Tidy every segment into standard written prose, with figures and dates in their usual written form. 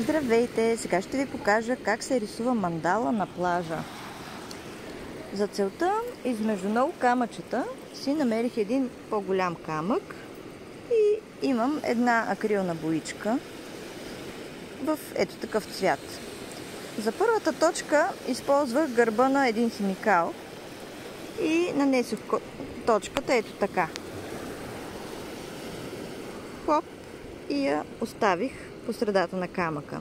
Здравейте! Сега ще ви покажа как се рисува мандала на плажа. За целта измежду много камъчета си намерих един по-голям камък и имам една акрилна боичка в ето такъв цвят. За първата точка използвах гърба на един химикал и нанесох точката ето така. Хоп, и я оставих по средата на камъка.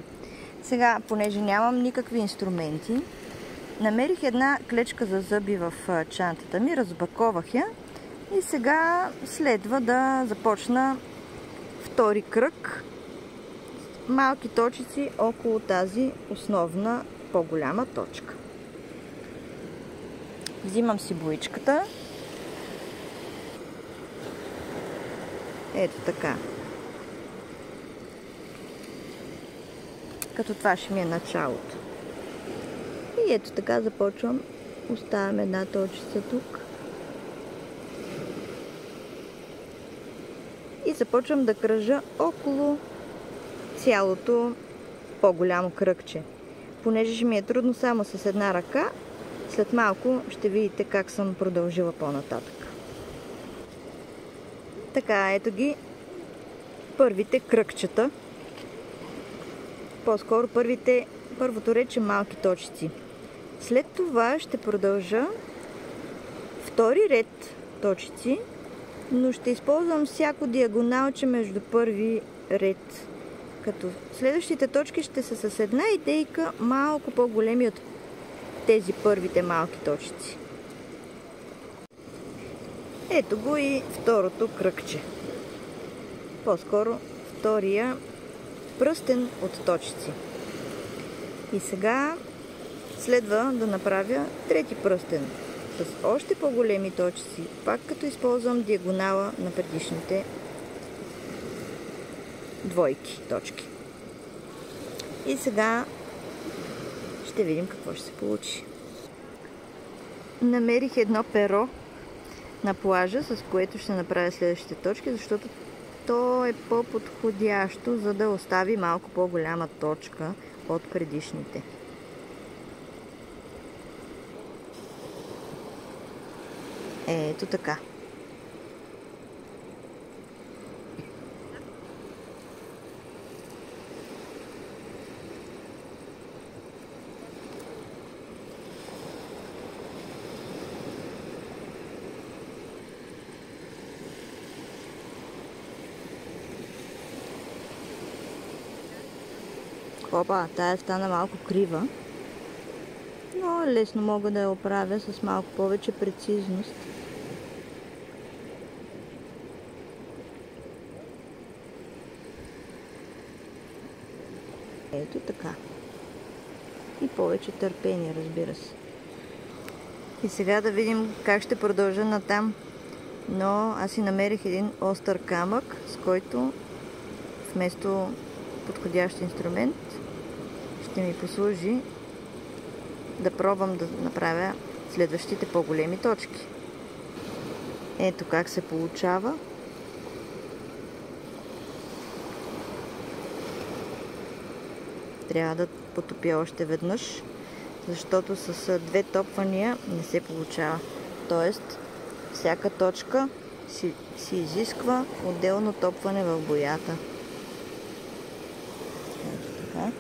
Сега, понеже нямам никакви инструменти, намерих една клечка за зъби в чантата ми, разбаковах я и сега следва да започна втори кръг, малки точици около тази основна по-голяма точка. Взимам си боичката. Ето така. Като това ще ми е началото. И ето така започвам. Оставям една точица тук. И започвам да кръжа около цялото по-голямо кръгче. Понеже ще ми е трудно само с една ръка, след малко ще видите как съм продължила по-нататък. Така, ето ги първите кръгчета. По-скоро първото рече малки точици. След това ще продължа втори ред точици, но ще използвам всяко диагоналче между първи ред. Като следващите точки ще са с една идейка малко по-големи от тези първите малки точици. Ето го и второто кръгче. По-скоро втория пръстен от точици. И сега следва да направя трети пръстен с още по-големи точици, пак като използвам диагонала на предишните двойки точки. И сега ще видим какво ще се получи. Намерих едно перо на плажа, с което ще направя следващите точки, защото то е по-подходящо, за да остави малко по-голяма точка от предишните. Ето така. Опа, тая стана малко крива, но лесно мога да я оправя с малко повече прецизност. Ето така. И повече търпение, разбира се. И сега да видим как ще продължа натам. Но аз си намерих един остър камък, с който вместо подходящ инструмент ще ми послужи да пробвам да направя следващите по-големи точки. Ето как се получава. Трябва да потопя още веднъж, защото с две топвания не се получава. Тоест, всяка точка си изисква отделно топване в боята. Ето така.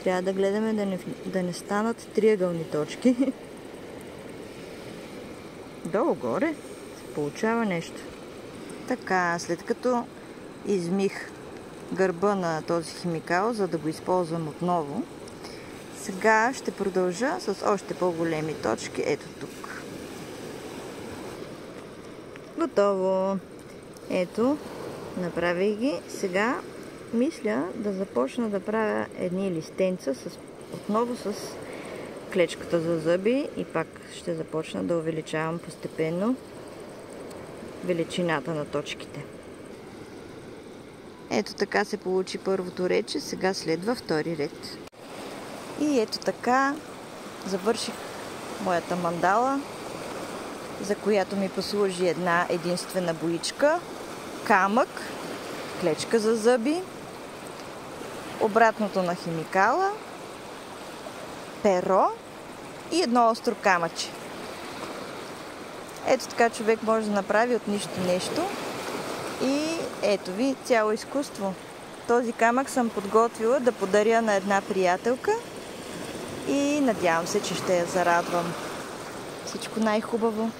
Трябва да гледаме да не станат триъгълни точки. Долу-горе се получава нещо. Така, след като измих гърба на този химикал, за да го използвам отново, сега ще продължа с още по-големи точки. Ето тук. Готово! Ето, направих ги. Сега мисля да започна да правя едни листенца отново с клечката за зъби и пак ще започна да увеличавам постепенно величината на точките. Ето така се получи първото рече, сега следва втори ред. И ето така завърших моята мандала за която ми послужи една единствена боичка, камък, клечка за зъби, обратното на химикала, перо и едно остро камъче. Ето така човек може да направи от нищо нещо. И ето ви цяло изкуство. Този камък съм подготвила да подаря на една приятелка и надявам се, че ще я зарадвам. Всичко най-хубаво!